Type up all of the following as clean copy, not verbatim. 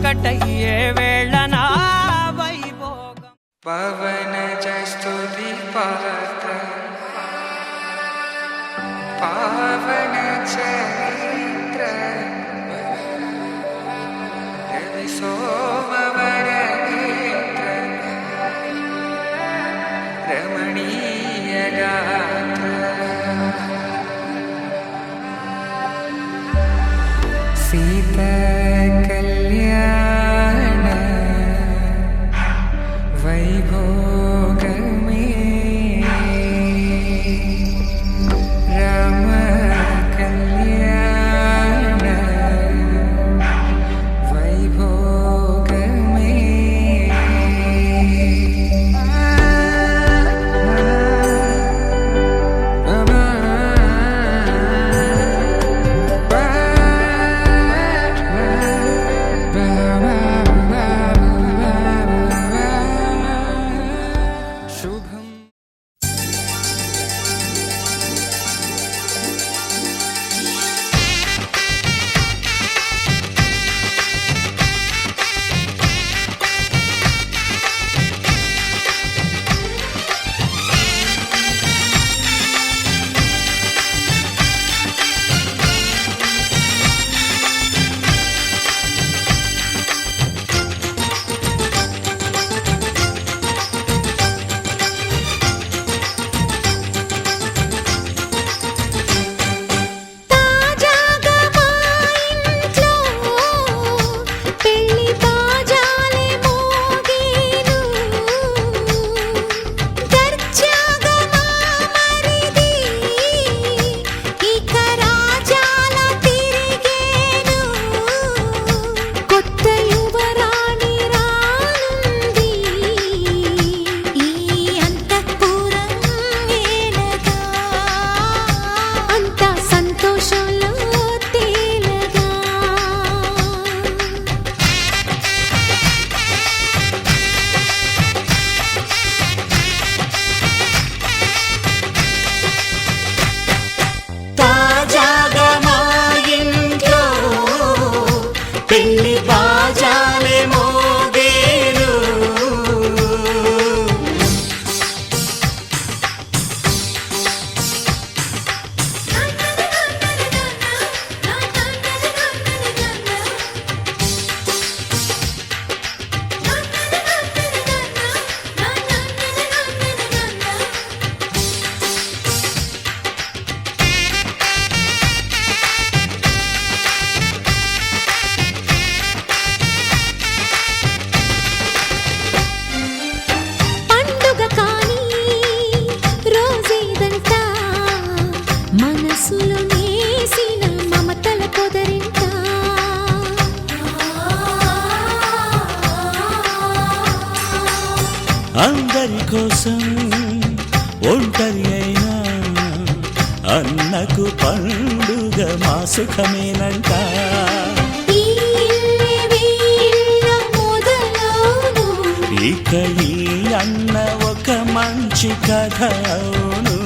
ఒకటయ్యే వేళనా వైభోగం. పవన జస్తుతి పాత్ర పావన చరిత్ర రవి సోమవర నేత్ర రమణీయ గాత్ర సీత కళ్యాణ వైభోగమే రామ కళ్యాణ వైభోగమే శుభం. పెళ్లి బాజాలే మోగేను మనసులో నేసిన మమతల పొదరింట అందరి కోసం ఒంటరి అయినా అన్నకు పండుగ మా సుఖమేనంట. ఇక ఈ అన్న ఒక మంచి కథ అవును.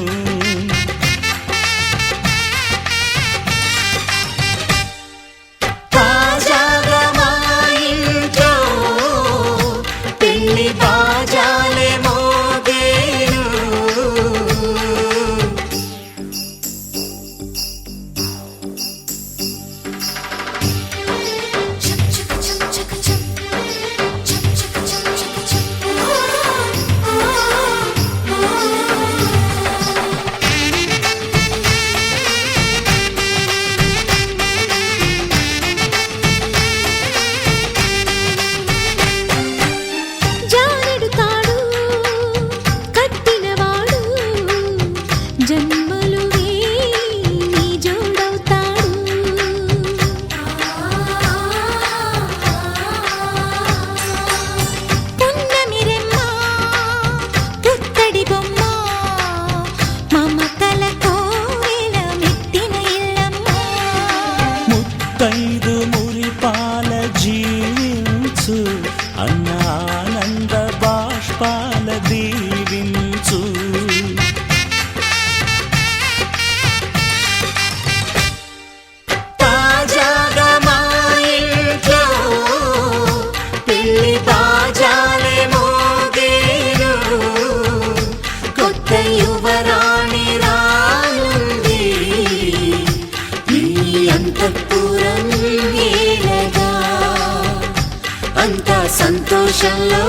అంతా సంతోషంలో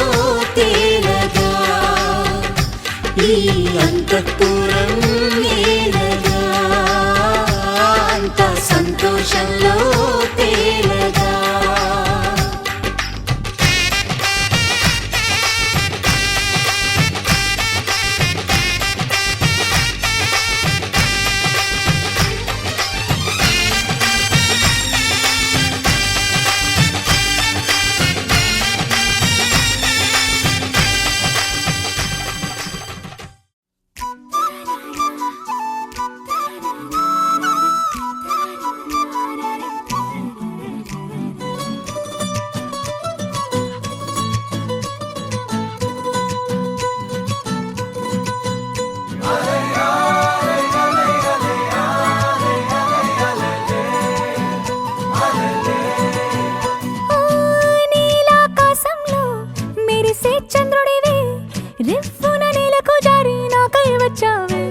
తేలగా ఈ అంతఃపురం ఏలగా అంతా సంతోషంలో తేలగా నీలాకాశంలో మెరిసే చంద్రుడివే రివ్వున నేలకు జారి నాకై వచ్చావే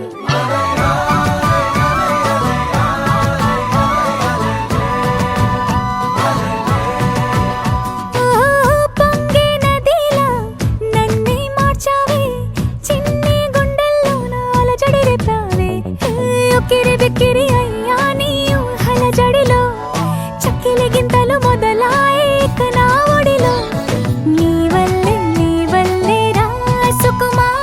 పొంగే నదిలా నన్నే మార్చావే చిన్ని గుండెల్లోన అలజడి రేపావే ఉక్కిరి బిక్కిరి అయ్యా నీ ఊహల జడిలో చక్కిలి గింతలు మొదలాయి నా ఒడిలో నీ వల్లే రా సుకుమార్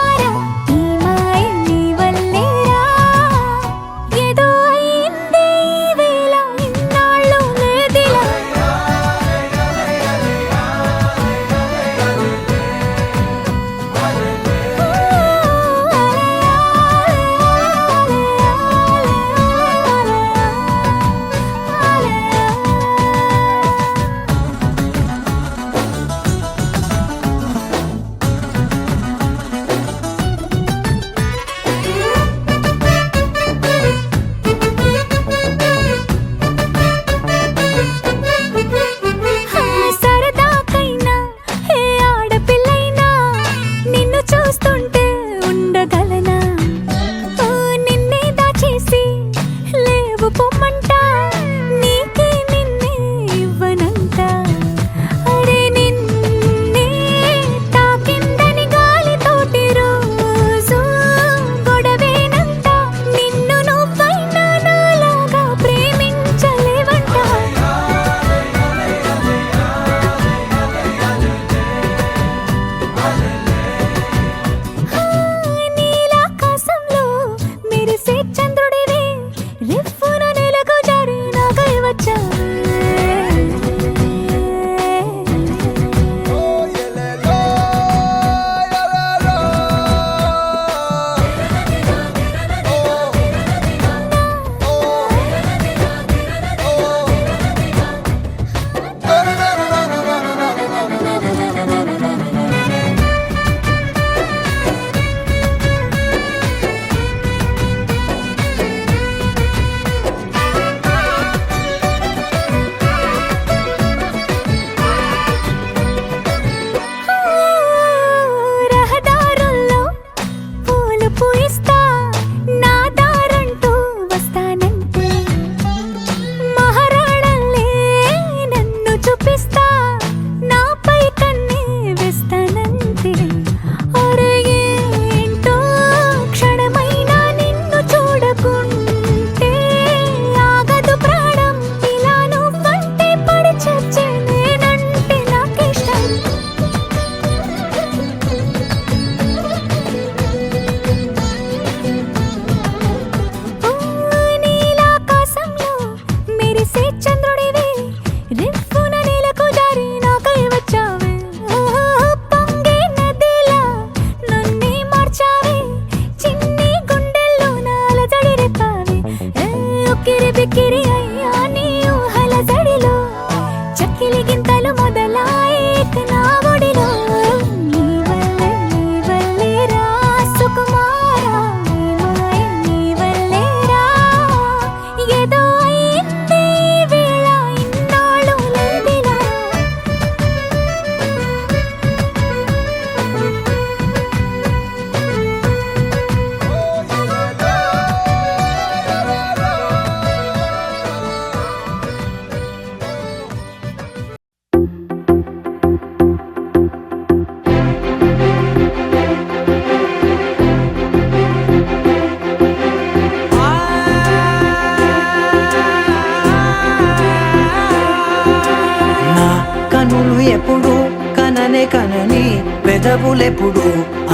కనని పెదవులెప్పుడు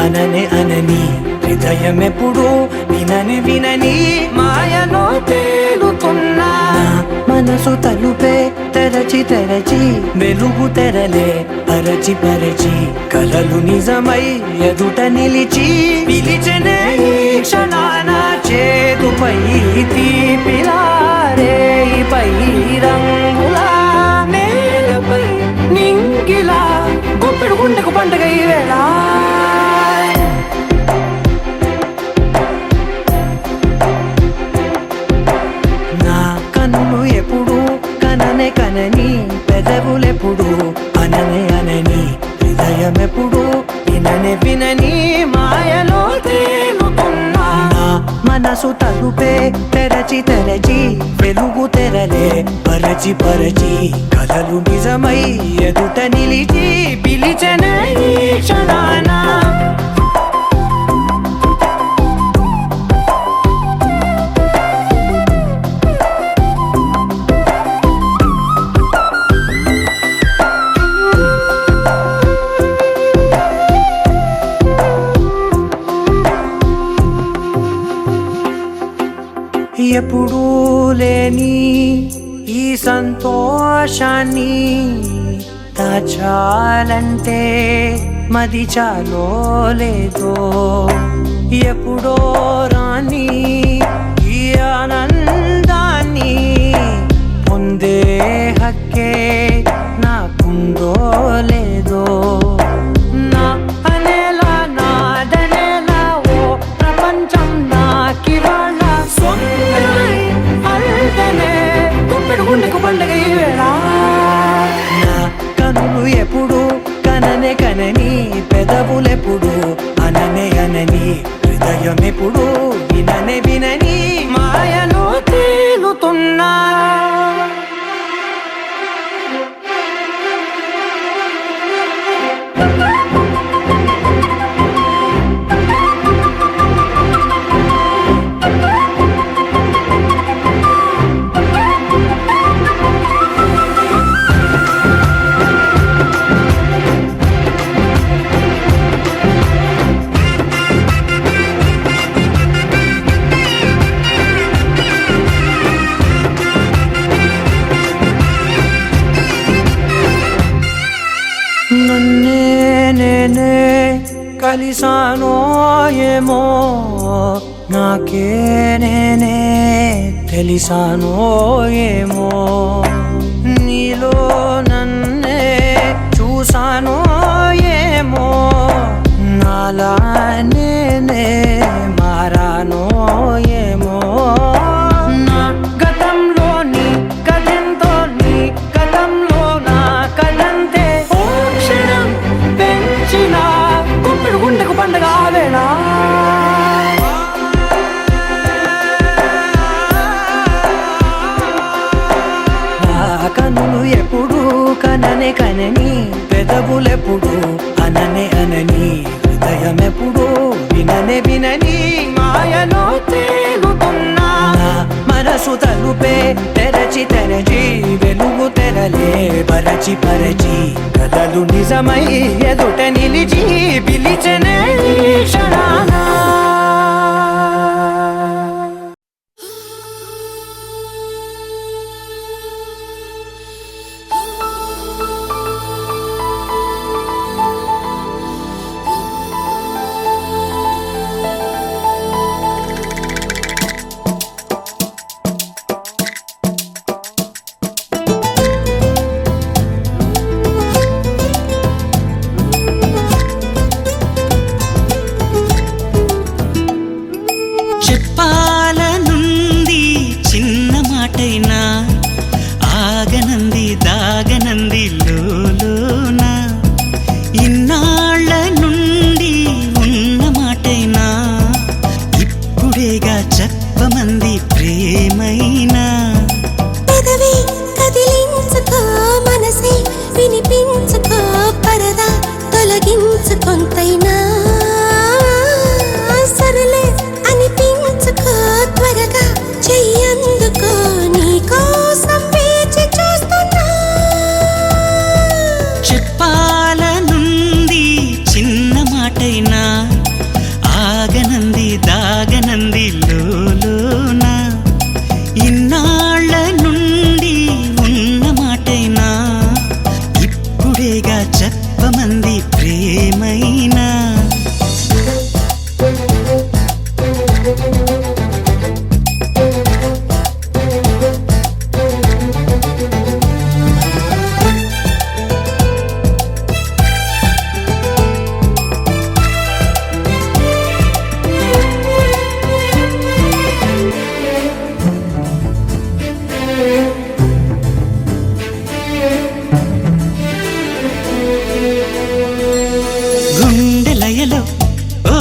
అననే అనని హృదయమెప్పుడు వినని వినని మాయలో తేలుతున్నా మనసు తలుపే తెరచి తెరచి వెలుగు తెరలే పరచి పరచి కలలు నిజమై ఎదుట నిలిచి పిలిచనే ఈ క్షణాన చేతుపై తీపిలారే పై రంగులా నేలపై నింగిలా గుప్పెడు గుండెకు పండుగ ఈ వేళ నా కన్నులు ఎప్పుడు కననే కనని పెదవులెప్పుడు అననే అనని హృదయమెప్పుడు విననే వినని మాయలో తేలుతున్నా నా మనసు తలుపే తెరచి తెరచి వెలుగు తెరలే పరచి పరచి కలలు నిజమై ఎదుట నిలిచి పిలిచనే ఈ క్షణాన ఎప్పుడూ లేని ఈ సంతోషాన్ని దాచాలంటే మది చాలో లేదో ఎప్పుడో రాని ఈ ఆనందాన్ని పొందే హక్కే నాకుందో లేదో నా అనేలా నాదనేలా ఓ ప్రపంచం నాకివాళ్ళ సొంతమై అల్దనే గుప్పెడు గుండెకు పండుగ ఈ వేళ నా కనులు ఎప్పుడు కననే కనని పెదవులెప్పుడు అననే అనని హృదయం ఎప్పుడు విననే వినని మాయలో తేలుతున్నా నన్నే నేనే కలిసానో ఏమో నాకే నేనే తెలిసానో ఏమో నీలో నన్నే చూసానో ఏమో నాలా నేనే మారానో ఏమో నా గతంలోని కథంతో నీ గతంలో నా కథంతే ఓ క్షణం పెంచిన గుప్పెడు గుండెకు పండుగ వేళ కనులు ఎప్పుడు కననే కనని పెదవులెప్పుడు అననే అనని హృదయమెప్పుడు విననే వినని మాయలో తేలుతున్నా మనసు తలుపే తెరచి తెరచి వెలుగు తెరలే పరచి పరచి కలలు నిజమై ఎదుట నిలిచి పిలిచనే ఈ క్షణాన చెప్పాలనుంది చిన్న మాటైనా ఆగనంది దాగనంది లోలోన ఇన్నాళ్ళ నుండి ఉన్న మాటైనా ఇప్పుడేగా చెప్పమంది ప్రేమైనా పెదవి కదిలించుకో మనసే వినిపించుకో పరదా తొలగించు కొంతైనా సరులే అనిపించుకో త్వరగా చెయ్యందుకో నీకోసం వేచి చూస్తున్నా చెప్పాలనుంది ప్రేమైనా గుండెలయలో ఓ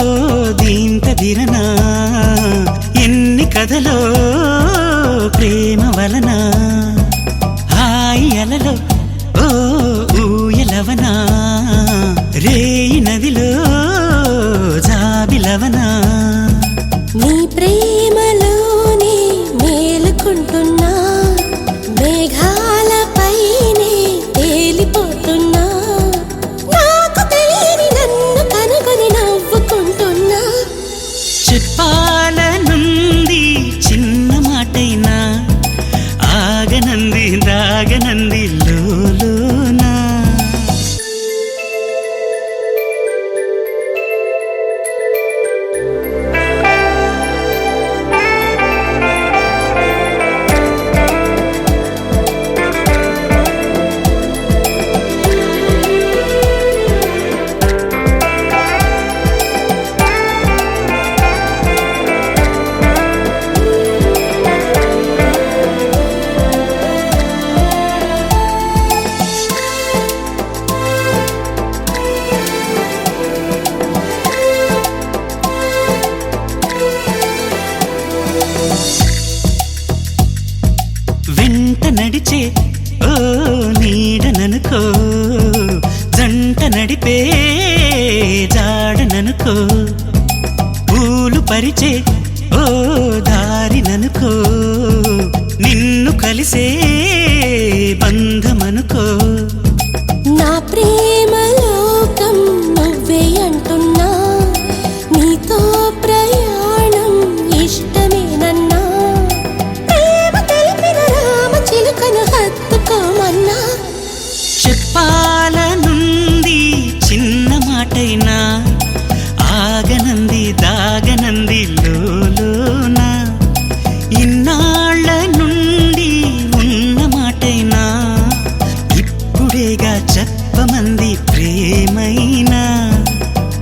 దీంతదిరనా ఎన్ని కథలో ప్రేమ వలన హాయి అలలో ఓ ఊయలవనా రేయి నదిలో జాబిలవనా నీ ప్రేమలోనే మేలుకుంటున్నా మేఘాలపైనే తేలిపోతున్నా నాకు తెలియని నన్ను కనుగొని నవ్వుకుంటున్నా చెప్పాలనుంది చిన్న మాటైనా ఆగనంది దాగనంది లోలోనా వెంట నడిచే ఓ నీడననుకో జంట నడిపే జాడననుకో పూలు పరిచే ఓ దారిననుకో నిన్ను కలిసే బంధమనుకో నా ప్రేమ లోకం నువ్వే అంటున్నా నీతో ప్రయాణం ఇష్టమేనన్నా ప్రేమ తెలిపిన రామ చిలుకను హత్తుకోమన్నా చెప్పాలనుంది చిన్న మాటైనా ఆగనంది దాగనంది లోలోనా ఇన్నాళ్ళ నుండి ఉన్న మాటైనా ఇప్పుడేగా చెప్పమంది ప్రేమైనా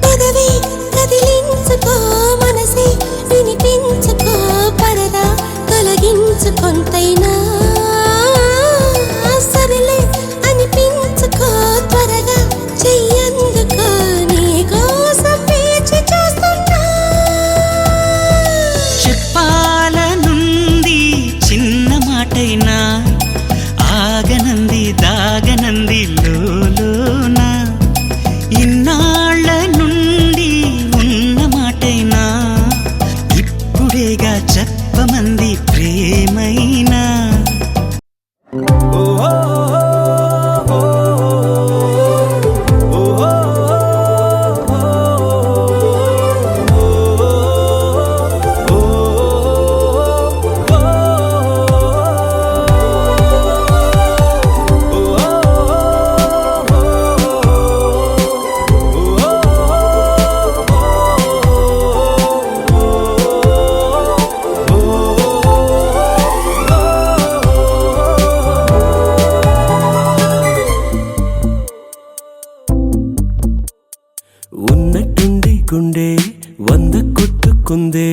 పెదవి కదిలించుకో మనసే వినిపించుకో పరదా తొలగించు కొంతైనా సరిలే అనిపించుకో త్వరగా చెయ్యందుకో నీ కోసం వేచి చూస్తున్నా చెప్పాలనుంది చిన్న మాటైనా ఆగనంది దాగనంది లోలోనా ఇన్నాళ్ళ నుండి ఉన్న మాటైనా ఇప్పుడేగా చెప్పమంది ప్రేమైనా ఉన్నట్టుండి గుండె 100 కొట్టుకుందే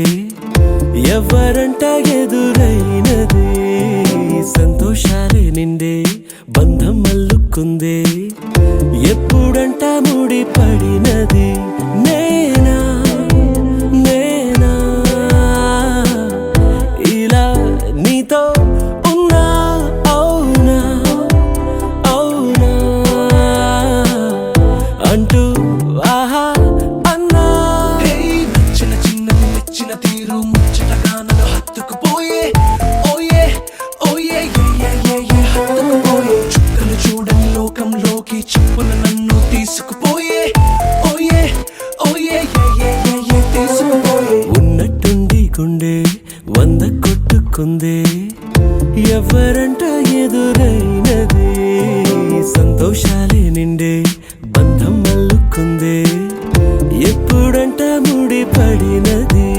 ఎవరంట ఎదురైనదే సంతోషాలే నిండే బంధం అల్లుకుందే ఎప్పుడంట ముడి పడినది నేనా నేనా ఇలా నీతో ఉన్నా అవునా అవునా అంటూ ఆహా అన్నా నచ్చిన చిన్నది మెచ్చిన తీరు ముచ్చటగా నన్ను హత్తుకుపోయే ఓయే ఓయే హత్తుకుపోయే చుక్కలు చూడని లోకంలోకి చెప్పున నన్ను తీసుకుపోయే ఓయే తెలుసుకుందే ఎప్పుడంట ముడిపడినది.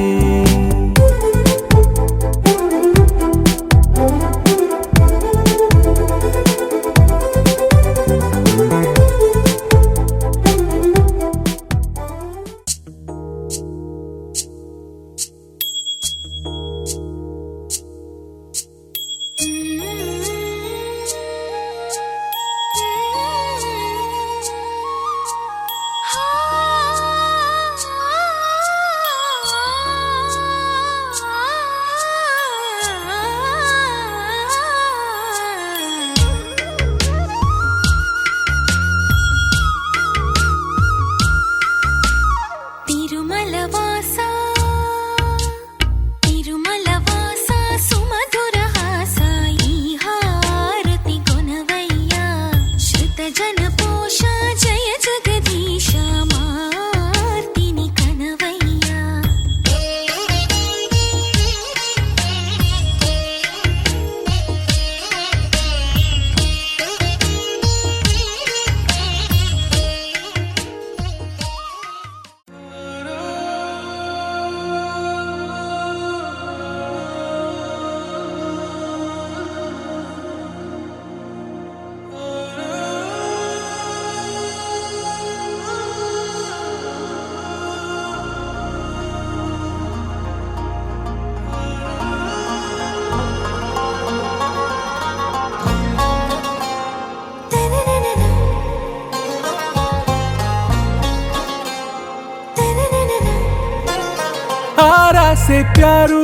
ఆరాసే ప్యారు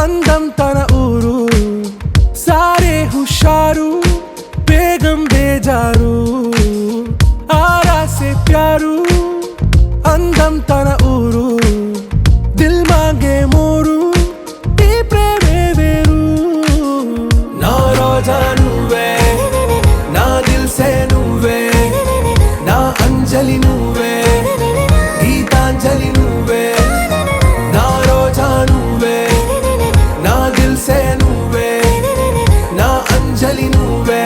అందం తన ఊరు సారే హుషారు బేగం బేజారు. ఆరాసే ప్యారు అందం తన ఊరు దిల్ మాంగే మోరు ఈ ప్రేమే వేరు. నా రోజా నువ్వే నా దిల్ సే నువ్వే నా అంజలి నువ్వే గీతాంజలి నువ్వే. నా రోజా నువ్వే నా దిల్ సే నువ్వే నా అంజలి నువ్వే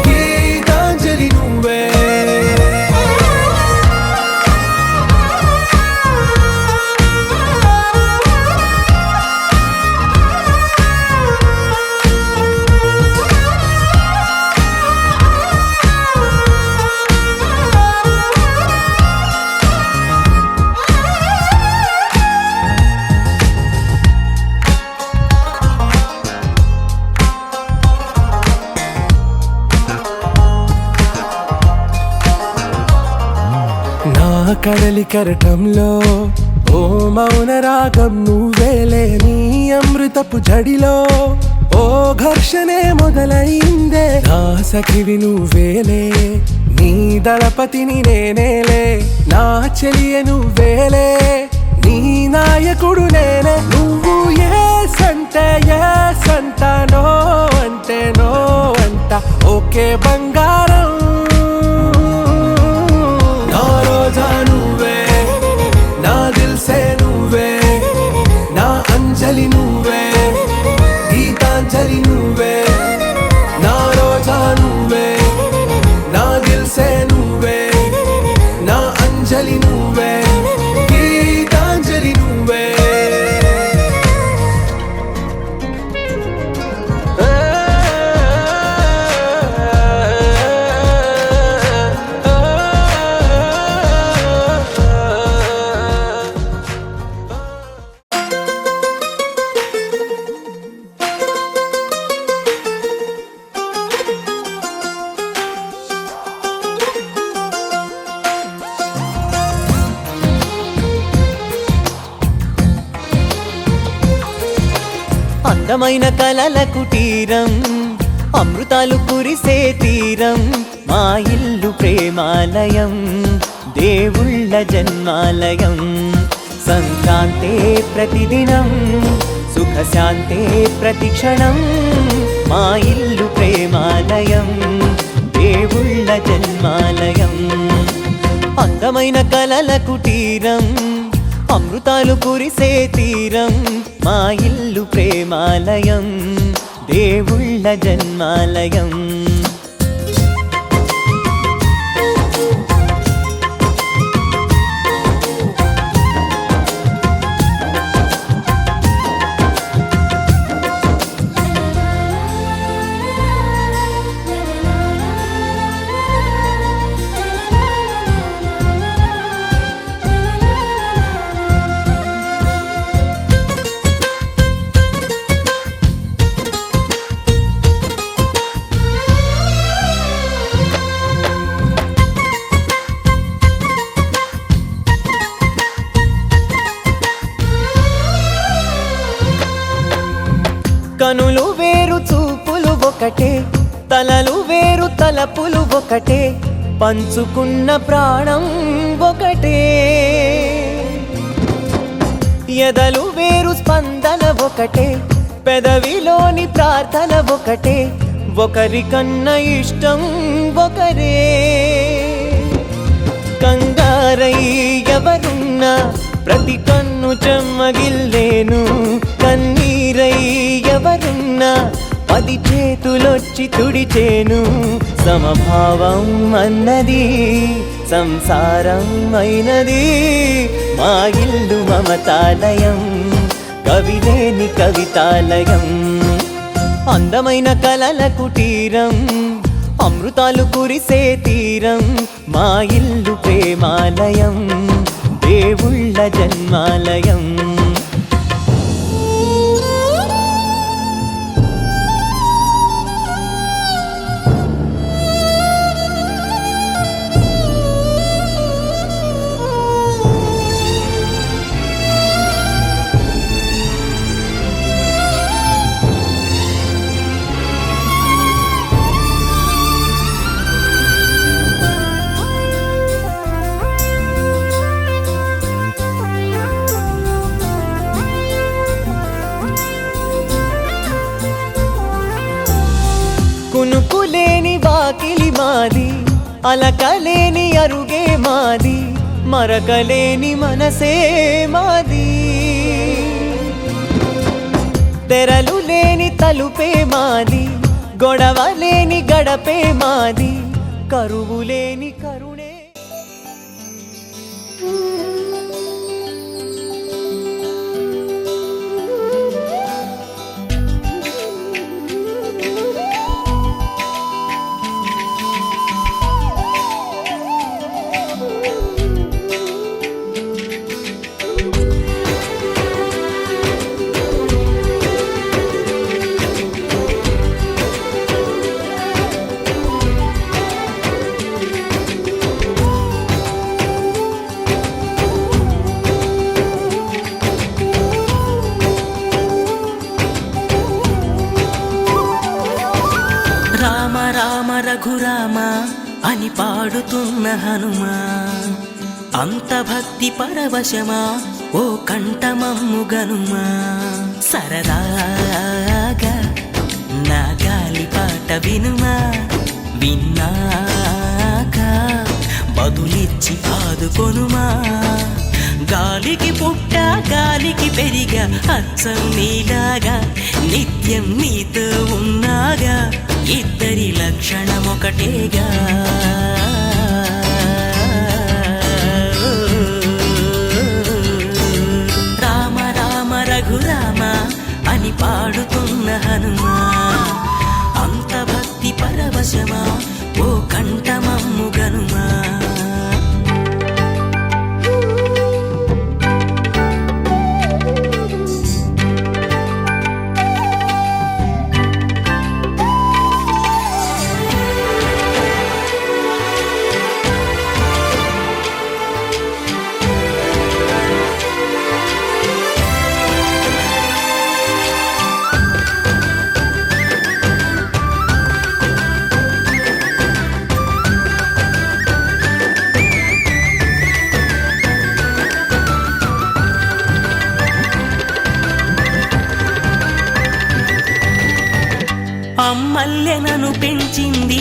గీతాంజలి నువ్వే. కడలి కరటంలో ఓ మౌన రాగం నువ్వేలే నీ అమృతపు జడిలో ఓ ఘర్షణే మొదలైందే. నా సఖివి నువ్వేలే నీ దళపతిని నేనేలే నా చెలియ నువ్వేలే నీ నాయకుడు నేనే. నువ్వు ఏ సంట నో అంటే నో అంట ఓకే బంగారం. నా రోజా నువ్వే నా దిల్ సే నువ్వే నా అంజలి నువ్వే గీతాంజలి నువ్వే. నా రోజా నువ్వే నా దిల్ సే నువ్వే నా అంజలి నువ్వే గీతాంజలి నువ్వే. అందమైన కలల కుటీరం అమృతాలు కురిసే తీరం మా ఇల్లు ప్రేమాలయం దేవుళ్ళ జన్మాలయం. సంక్రాంతే ప్రతిదినం సుఖశాంతే ప్రతిక్షణం మా ఇల్లు ప్రేమాలయం దేవుళ్ళ జన్మాలయం. అందమైన కలల కుటీరం అమృతాలు కురిసే తీరం మా ఇల్లు ప్రేమాలయం దేవుళ్ళ జన్మాలయం. కనులు వేరు చూపులు ఒకటే, తలలు వేరు తలపులు ఒకటే, పంచుకున్న ప్రాణం ఒకటే. ఎదలు వేరు స్పందన ఒకటే, పెదవిలోని ప్రార్థన ఒకటే, ఒకరికన్నా ఇష్టం ఒకరే. కంగారై ఎవరున్నా ప్రతి కన్ను చెమ్మగిల్లేను, కన్నీరై ఎవరున్నా 10 చేతులొచ్చి తుడిచేను. సమభావం అన్నది సంసారం అయినది, మా ఇల్లు మమతాలయం, కవిలేని కవితాలయం. అందమైన కలల కుటీరం, అమృతాలు కురిసే తీరం, మా ఇల్లు ప్రేమాలయం, దేవుళ్ళ జన్మాలయం. కునుకులేని వాకిలి మాది, అలకలేని అరుగే మాది, మరకలేని మనసే మాది. తెరలు లేని తలుపే మాది, గొడవ లేని గడపే మాది, కరువు లేని కరుణే. రామ రామ రఘురామ అని పాడుతున్న హనుమా, అంత భక్తి పరవశమా ఓ కంఠమమ్ము గనుమా. సరదాగా నా గాలి పాట వినుమా, విన్నాక బదులిచ్చి ఆదుకొనుమా. గాలికి పుట్ట గాలికి పెరిగా, అచ్చం నీలాగా నిత్యం నీతో ఉన్నాగా, ఇద్దరి లక్షణం ఒకటేగా. రామ రామ రఘురామ అని పాడుతున్న హనుమా, అంత భక్తి పరవశమా ఓ కంఠమమ్ము గనుమా. అమ్మల్లెనను పెంచింది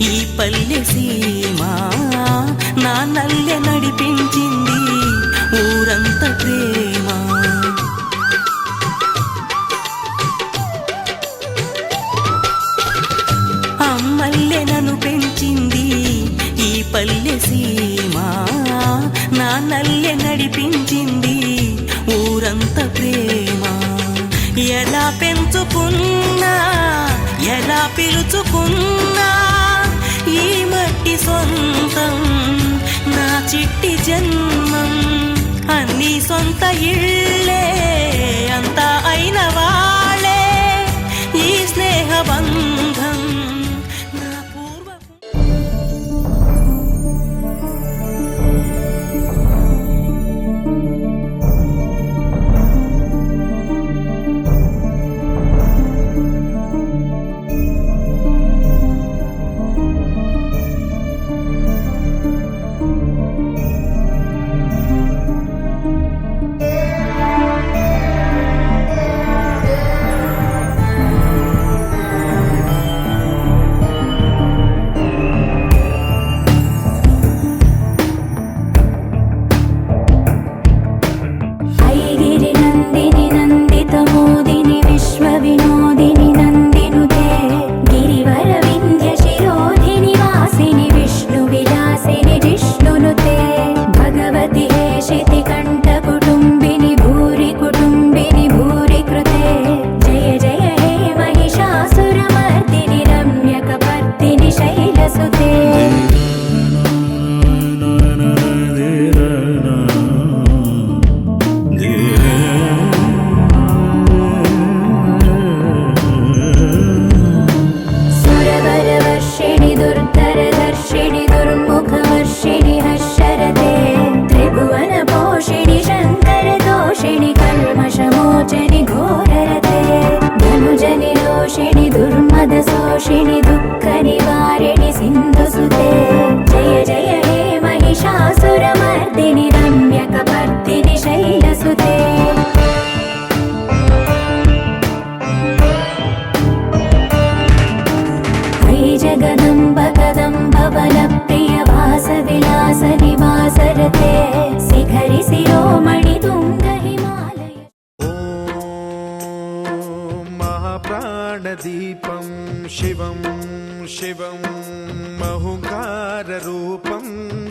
ఈ పల్లె సీమ, నా నల్లె నడిపించింది ఊరంత ప్రేమ. అమ్మల్లెనను పెంచింది ఈ పల్లె సీమ, నా నల్లె నడిపించింది ఊరంత ప్రేమ. ఎలా పెంచుకున్నా ఎలా పిలుచుకున్నా ఈ మట్టి సొంతం, నా చిట్టి జన్మం. అన్ని సొంత ఇళ్ళే అంతా అయిన వాళ్ళే ఈ స్నేహ బంధం. నా పూర్వ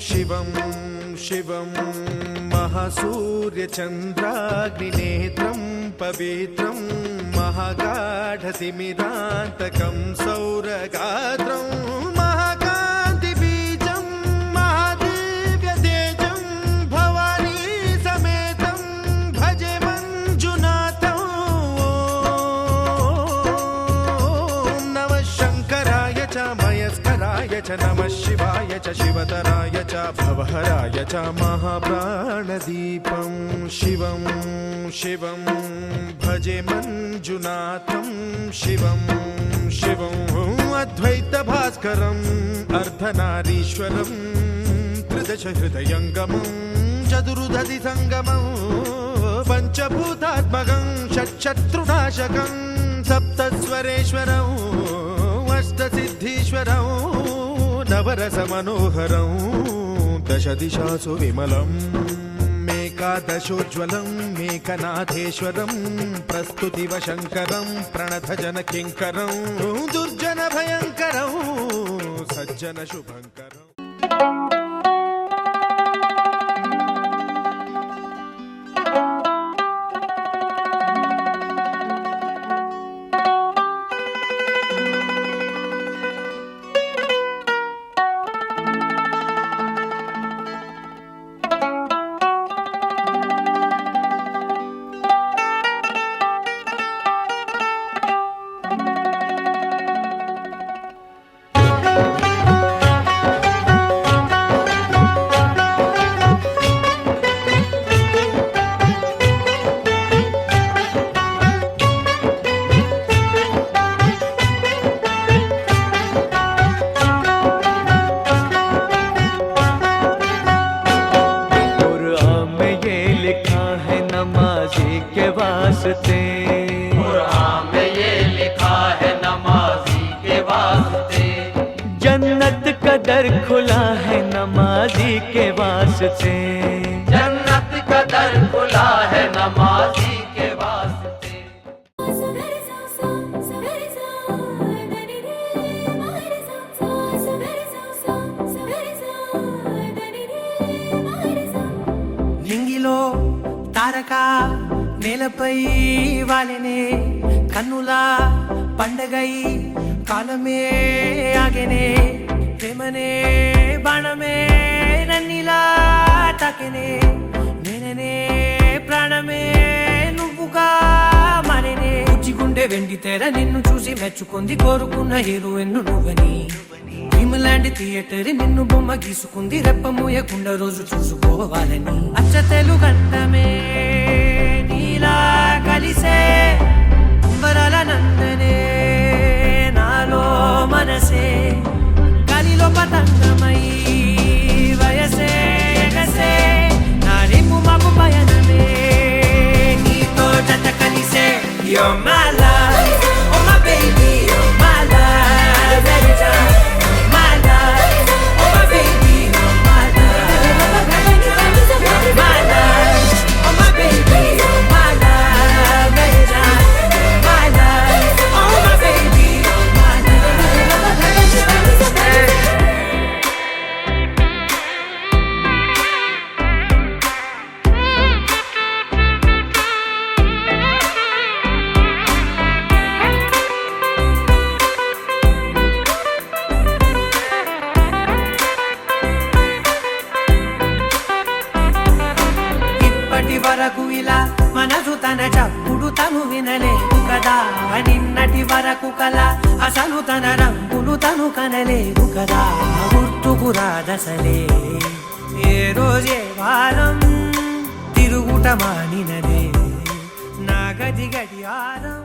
శివం శివం మహాసూర్యచంద్రాగ్నినేత్రం పవిత్రం మహాగాఢతిమిరాంతకం సౌరగాత్రం మహాకాంతి బీజం మహాదివ్యతేజం భవానీ సమేతం భజే మంజునాథం ఓం నమః శంకరాయ చ మయస్కరాయ చ నమః శివాయ చ శివతరాయ చ భవహరాయ చ మహాప్రాణదీపం శివం శివం భజే మంజునాథం శివం శివం అద్వైత భాస్కరం అర్ధనారీశ్వరం త్రిదశ హృదయంగమం చతుర్దధి సంగమం పంచభూతాత్మకం షట్శత్రునాశకం సప్తస్వరేశ్వరం అష్టసిద్ధీశ్వరం నవరస మనోహరం దశ దిశాసు విమలం మేకాదశోజ్వలం మేకనాథేశ్వరం ప్రస్తుతివ శంకరం ప్రణత జన కింకరం దుర్జన భయంకరం సజ్జన శుభంకరం कुरान में ये लिखा है नमाजी के वास्ते जन्नत का दर खुला है नमाजी के वास्ते जन्नत का दर खुला है नमाजी के वास्ते నింగిలో తారక నేలపై వాలినే కన్నులా పండగై కాలమే ఆగెనే ప్రేమనే బాణమే నన్నిలా తాకెనే నేననే ప్రాణమే నువ్వుగా మారేనే ఉజ్జిగుండె వెండి తెర నిన్ను చూసి మెచ్చుకుంది కోరుకున్న హీరోయిన్ నువ్వని భీమలాంటి థియేటర్ నిన్ను బొమ్మ గీసుకుంది రెప్ప మూయకుండా రోజు చూసుకోవాలని అచ్చ తెలుగంటమే నీలా కలిసే అంబరాల నందనే నాలో మనసే గాలిలో పతంగమై వయసే ఎగసే నా రేపు మాకు పయనమే నీతో జత కలిసే You're my life, oh my baby, you're my life, every time. My life, oh my baby, you're my life. My life, oh my baby, you're my life, every time. My life, oh my baby, you're my ఇప్పటి వరకు ఇలా మనసు తన చప్పుడు తను వినలేదు కదా నిన్నటి వరకు కల అసలు తన రంగులు తను కనలేదు కదా గుర్తుకు రాదసలే ఏ రోజే వారం తిరుగుట మానినదే నా గది గడియారం